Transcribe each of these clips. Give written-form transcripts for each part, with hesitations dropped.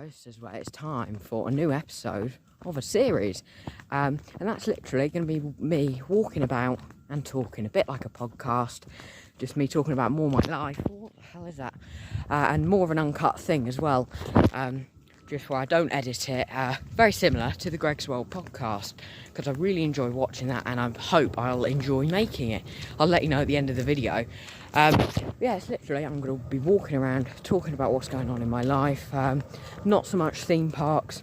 posters where it's time for a new episode of a series. And that's literally going to be me walking about and talking, a bit like a podcast. Just me talking about more of my life. What the hell is that? And more of an uncut thing as well. Just where I don't edit it. Very similar to the Greg's World podcast, because I really enjoy watching that, and I hope I'll enjoy making it. I'll let you know at the end of the video. Yeah, it's literally, I'm going to be walking around talking about what's going on in my life. Not so much theme parks.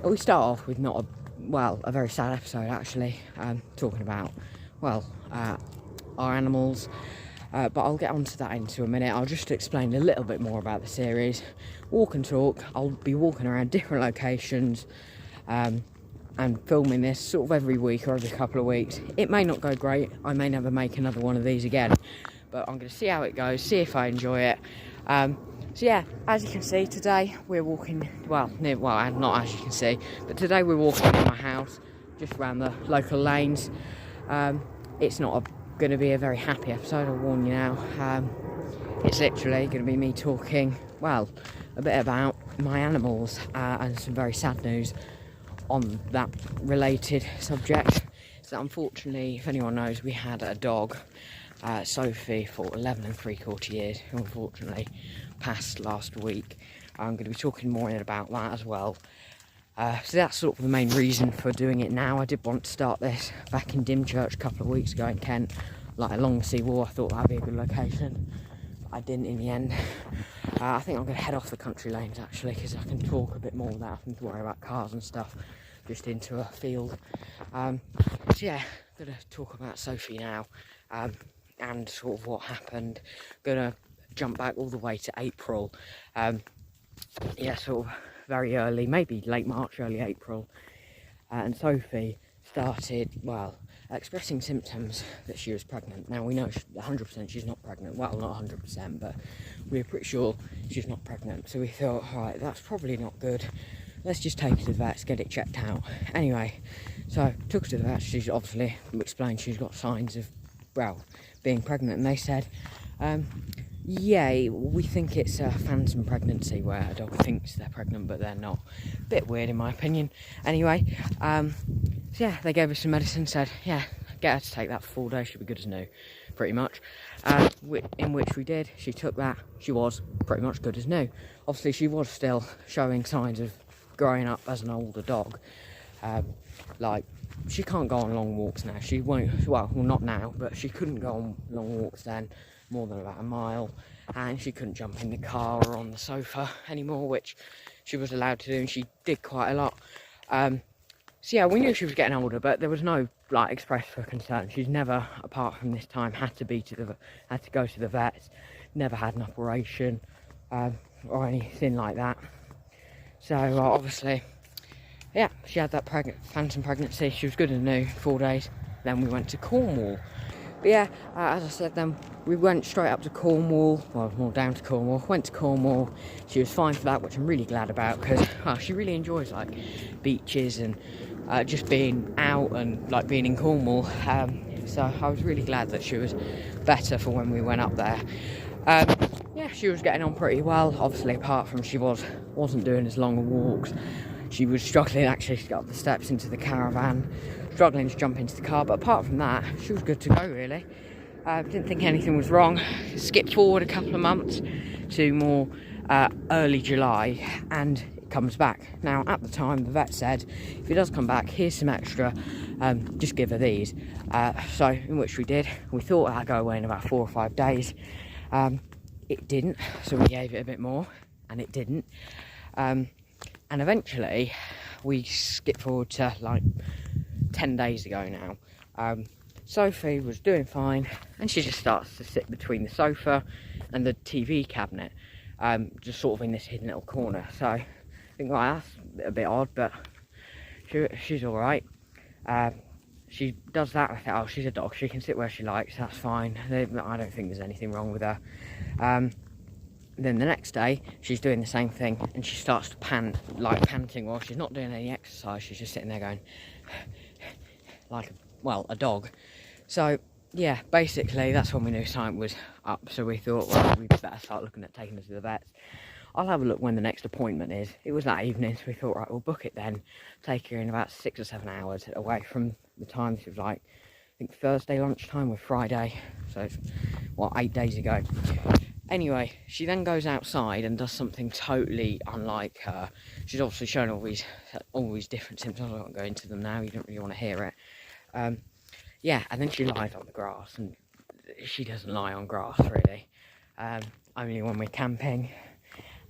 We start off with a very sad episode actually. Talking about, our animals. But I'll get onto that into a minute. I'll just explain a little bit more about the series. Walk and talk. I'll be walking around different locations and filming this sort of every week or every couple of weeks. It may not go great. I may never make another one of these again. But I'm going to see how it goes, see if I enjoy it. So yeah, as you can see, today we're walking, not as you can see, but today we're walking in my house, just around the local lanes. It's not going to be a very happy episode, I'll warn you now. It's literally going to be me talking, a bit about my animals and some very sad news on that related subject. So unfortunately, if anyone knows, we had a dog, Sophie, for 11 3/4 years, who unfortunately passed last week. I'm going to be talking more about that as well. So that's sort of the main reason for doing it now. I did want to start this back in Dymchurch a couple of weeks ago in Kent, like along the seawall. I thought that'd be a good location. I didn't in the end. I think I'm going to head off the country lanes actually, because I can talk a bit more without having to worry about cars and stuff, just into a field. So yeah, I'm going to talk about Sophie now, and sort of what happened. Going to jump back all the way to April. Sort of very early, maybe late March, early April. And Sophie started, expressing symptoms that she was pregnant. Now we know 100% she's not pregnant. Well, not 100%, but we're pretty sure she's not pregnant. So we thought, alright, that's probably not good. Let's just take her to the vets, get it checked out. Anyway, so took her to the vets. She's obviously explained she's got signs of, being pregnant. And they said, we think it's a phantom pregnancy where a dog thinks they're pregnant but they're not. Bit weird in my opinion. Anyway, they gave us some medicine, said, get her to take that for 4 days, she'll be good as new, pretty much. In which we did. She took that, she was pretty much good as new. Obviously she was still showing signs of growing up as an older dog. She can't go on long walks now. She won't, not now, but she couldn't go on long walks then, more than about a mile, and she couldn't jump in the car or on the sofa anymore, which she was allowed to do, and she did quite a lot. We knew she was getting older, but there was no express for concern. She's never, apart from this time, had to go to the vets, never had an operation or anything like that. So obviously, she had that phantom pregnancy. She was good as new, 4 days. Then we went to Cornwall. But as I said, then we went straight up to Cornwall, more down to Cornwall, went to Cornwall. She was fine for that, which I'm really glad about, because she really enjoys beaches and just being out and wasn't in Cornwall. So I was really glad that she was better for when we went up there. She was getting on pretty well, obviously, apart from she wasn't doing as long walks. She was struggling actually to get up the steps into the caravan, struggling to jump into the car, but apart from that, she was good to go really. Didn't think anything was wrong. Skipped forward a couple of months to more early July, and it comes back. Now at the time the vet said, if he does come back, here's some extra, just give her these. So in which we did. We thought that'd go away in about 4 or 5 days. It didn't, so we gave it a bit more, and it didn't. And eventually, we skipped forward to 10 days ago now. Sophie was doing fine, and she just starts to sit between the sofa and the TV cabinet, just sort of in this hidden little corner. So I think that's a bit odd, but she's all right. She does that. I think, she's a dog. She can sit where she likes. That's fine. I don't think there's anything wrong with her. Then the next day, she's doing the same thing, and she starts to panting while she's not doing any exercise. She's just sitting there going, a dog. So, basically, that's when we knew something was up. So we thought, we'd better start looking at taking her to the vets. I'll have a look when the next appointment is. It was that evening, so we thought, right, we'll book it then. Take her in about 6 or 7 hours away from the time. This was like, I think Thursday lunchtime with Friday. So it's, what, 8 days ago. Anyway, she then goes outside and does something totally unlike her. She's obviously shown all these different symptoms. I won't go into them now, you don't really want to hear it. Yeah, and then she lies on the grass, and she doesn't lie on grass, really. Only when we're camping.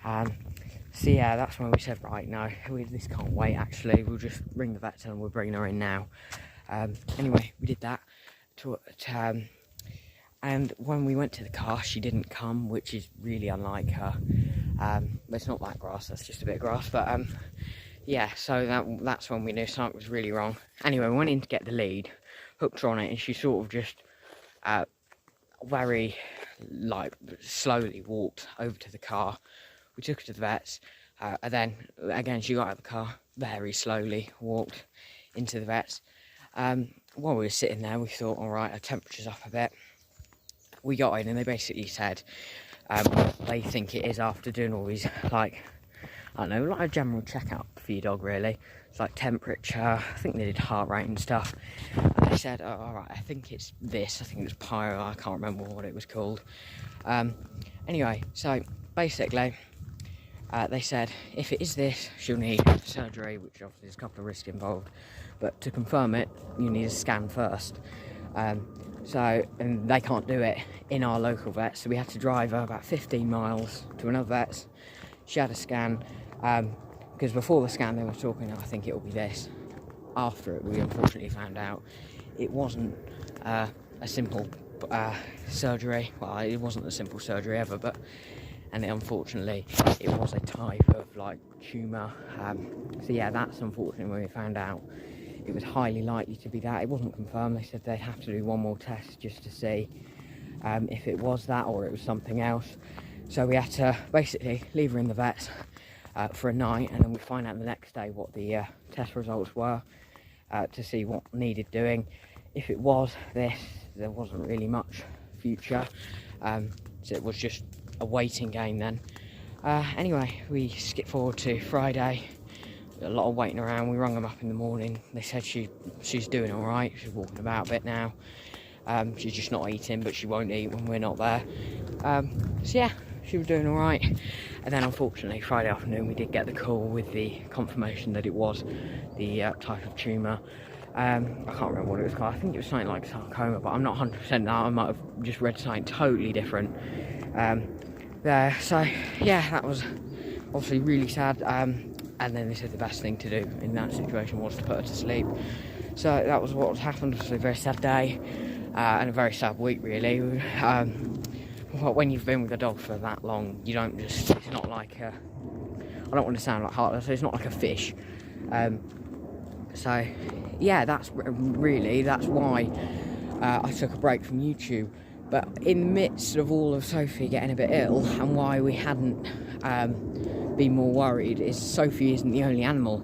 So yeah, that's when we said, right, no, this can't wait, actually. We'll just ring the vet and we'll bring her in now. Anyway, we did that. And when we went to the car, she didn't come, which is really unlike her. It's not that grass, that's just a bit of grass. But yeah, so that's when we knew something was really wrong. Anyway, we went in to get the lead, hooked her on it, and she sort of just very, like, slowly walked over to the car. We took her to the vets, and then, again, she got out of the car, very slowly walked into the vets. While we were sitting there, we thought, all right, her temperature's up a bit. We got in and they basically said they think it is after doing all these, like, I don't know, like a general checkup for your dog, really. It's like temperature, I think they did heart rate and stuff. And they said, oh, all right, I think it's this, I think it was pyro, I can't remember what it was called. Anyway, so basically, they said if it is this, she'll need surgery, which obviously there's a couple of risks involved. But to confirm it, you need a scan first. And they can't do it in our local vet, so we had to drive her about 15 miles to another vet's. She had a scan, because before the scan they were talking, I think it'll be this. After it, we unfortunately found out it wasn't a simple surgery. Well, it wasn't a simple surgery ever, and unfortunately it was a type of, like, tumour. So yeah, that's unfortunately when we found out. It was highly likely to be that. It wasn't confirmed. They said they'd have to do one more test just to see if it was that or it was something else. So we had to basically leave her in the vets for a night, and then we find out the next day what the test results were to see what needed doing. If it was this, there wasn't really much future. So it was just a waiting game then. Anyway, we skip forward to Friday. A lot of waiting around. We rung them up in the morning. They said she's doing all right. She's walking about a bit now. She's just not eating, but she won't eat when we're not there. So yeah, she was doing all right. And then unfortunately, Friday afternoon, we did get the call with the confirmation that it was the type of tumour. I can't remember what it was called. I think it was something like sarcoma, but I'm not 100% now. I might have just read something totally different there. So yeah, that was obviously really sad. And then they said the best thing to do in that situation was to put her to sleep. So that was what happened. It was a very sad day and a very sad week, really. When you've been with a dog for that long, you don't just, it's not like I don't want to sound like heartless, it's not like a fish. So yeah, that's why I took a break from YouTube. But in the midst of all of Sophie getting a bit ill, and why we hadn't been more worried, is Sophie isn't the only animal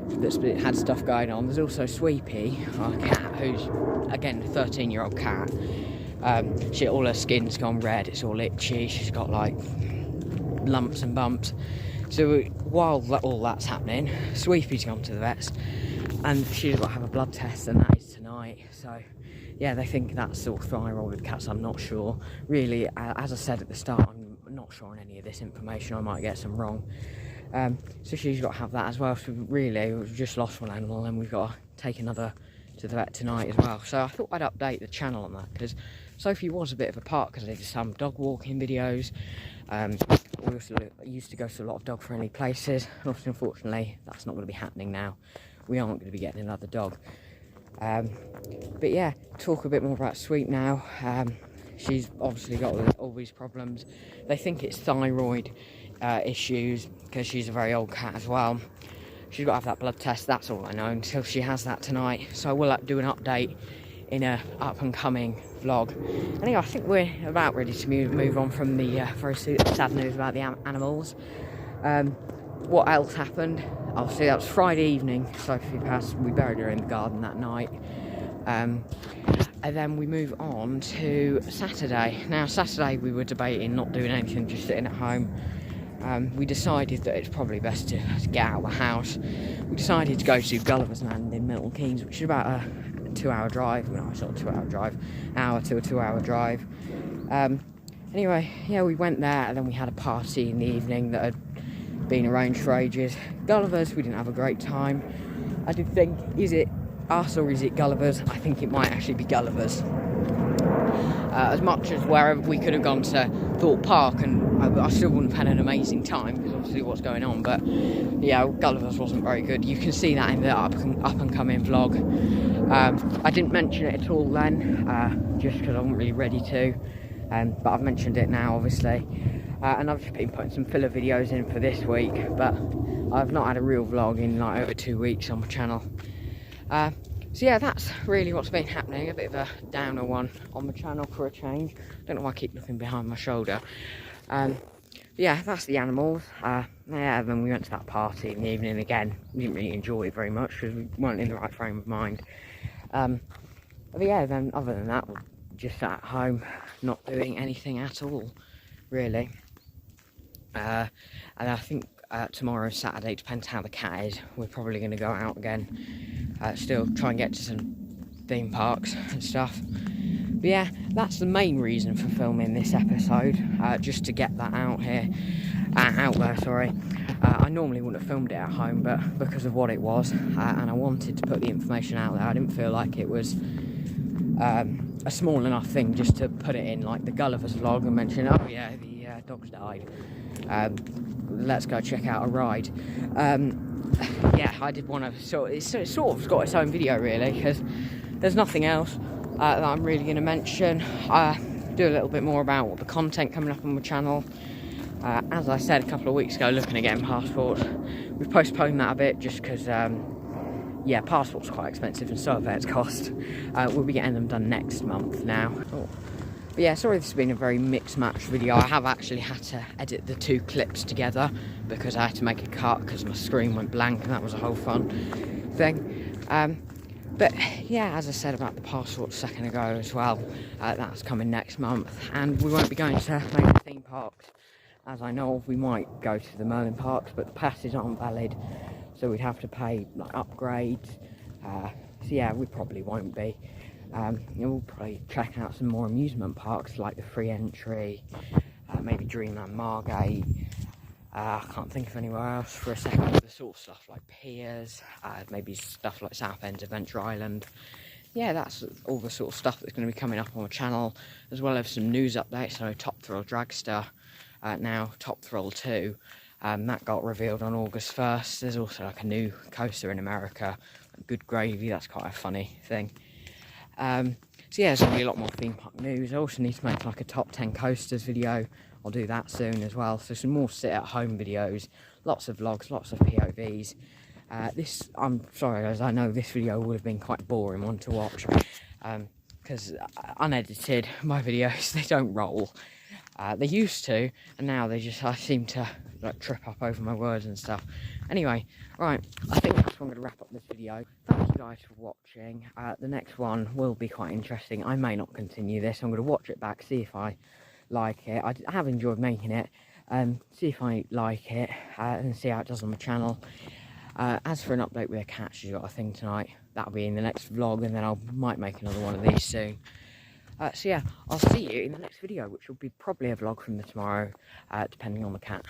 that's had stuff going on. There's also Sweepy, our cat, who's, again, a 13-year-old cat. All her skin's gone red, it's all itchy, she's got, like, lumps and bumps. So while all that's happening, Sweepy's gone to the vets, and she's got to have a blood test, and that is tonight. So yeah, they think that's sort of thyroid with cats. I'm not sure. Really, as I said at the start, I'm not sure on any of this information. I might get some wrong. So she's got to have that as well. So really, we've just lost one animal, and we've got to take another to the vet tonight as well. So I thought I'd update the channel on that, because Sophie was a bit of a part, because I did some dog walking videos. We also used to go to a lot of dog-friendly places. Unfortunately, that's not going to be happening now. We aren't going to be getting another dog. But yeah, talk a bit more about Sweet now. She's obviously got all these problems. They think it's thyroid issues, because she's a very old cat as well. She's got to have that blood test, that's all I know, until she has that tonight. So I will do an update in a up and coming vlog. Anyway, I think we're about ready to move on from the very sad news about the animals. What else happened? Obviously that was Friday evening. Sophie passed. We buried her in the garden that night. And then we move on to Saturday. Now Saturday we were debating not doing anything, just sitting at home. we decided that it's probably best to get out of the house. We decided to go to Gulliver's Land in Milton Keynes, which is about a 2-hour drive. Well, it's not a 2-hour drive, hour to a 2-hour drive. Anyway, yeah, we went there, and then we had a party in the evening that had been arranged for ages. Gulliver's, we didn't have a great time. I did think, is it us or is it Gulliver's? I think it might actually be Gulliver's. As much as wherever we could have gone to Thorpe Park, and I still wouldn't have had an amazing time because obviously what's going on, but yeah, Gulliver's wasn't very good. You can see that in the up and coming vlog. I didn't mention it at all then, just because I wasn't really ready to, but I've mentioned it now obviously, and I've just been putting some filler videos in for this week, but I've not had a real vlog in like over 2 weeks on my channel. So yeah, that's really what's been happening. A bit of a downer one on the channel for a change. Don't know why I keep looking behind my shoulder. Yeah, that's the animals. Yeah, then we went to that party in the evening again. We didn't really enjoy it very much because we weren't in the right frame of mind. But yeah, then other than that, we're just sat at home, not doing anything at all, really. And I think tomorrow, Saturday, depends how the cat is. We're probably going to go out again. Still try and get to some theme parks and stuff. But yeah, that's the main reason for filming this episode, just to get that out here, out there, sorry. I normally wouldn't have filmed it at home, but because of what it was, and I wanted to put the information out there, I didn't feel like it was a small enough thing just to put it in like the Gulliver's vlog and mention, oh yeah, the dog's died. Let's go check out a ride. Yeah, I did want to sort of got its own video really, because there's nothing else that I'm really going to mention. Do a little bit more about what the content coming up on my channel. As I said a couple of weeks ago, looking at getting passports. We've postponed that a bit just because yeah, passports are quite expensive and so are vets cost. We'll be getting them done next month now. But yeah, sorry this has been a very mixed match video. I have actually had to edit the 2 clips together because I had to make a cut because my screen went blank, and that was a whole fun thing. But yeah, as I said about the passport a second ago as well, that's coming next month, and we won't be going to major theme parks. As I know of, we might go to the Merlin parks, but the passes aren't valid, so we'd have to pay like upgrades. So yeah, we probably won't be. We'll probably check out some more amusement parks like the Free Entry, maybe Dreamland Margate. I can't think of anywhere else for a second. The sort of stuff like Piers, maybe stuff like Southend Adventure Island. Yeah, that's all the sort of stuff that's going to be coming up on my channel, as well as some news updates. So Top Thrill Dragster, now Top Thrill 2, that got revealed on August 1st. There's also like a new coaster in America, Good Gravy. That's quite a funny thing. So yeah, there's going to be a lot more theme park news. I also need to make like a top 10 coasters video. I'll do that soon as well. So some more sit at home videos, lots of vlogs, lots of POVs. I'm sorry guys, I know this video would have been quite a boring one to watch, because unedited, my videos, they don't roll. They used to, and now they just, I seem to like trip up over my words and stuff. Anyway, right, I think that's where I'm going to wrap up this video. Thank you guys for watching. The next one will be quite interesting. I may not continue this. I'm going to watch it back, see if I like it. I have enjoyed making it. See if I like it, and see how it does on my channel. As for an update with a cat, she's got a thing tonight. That'll be in the next vlog, and then I might make another one of these soon. So yeah, I'll see you in the next video, which will be probably a vlog from tomorrow, depending on the cat.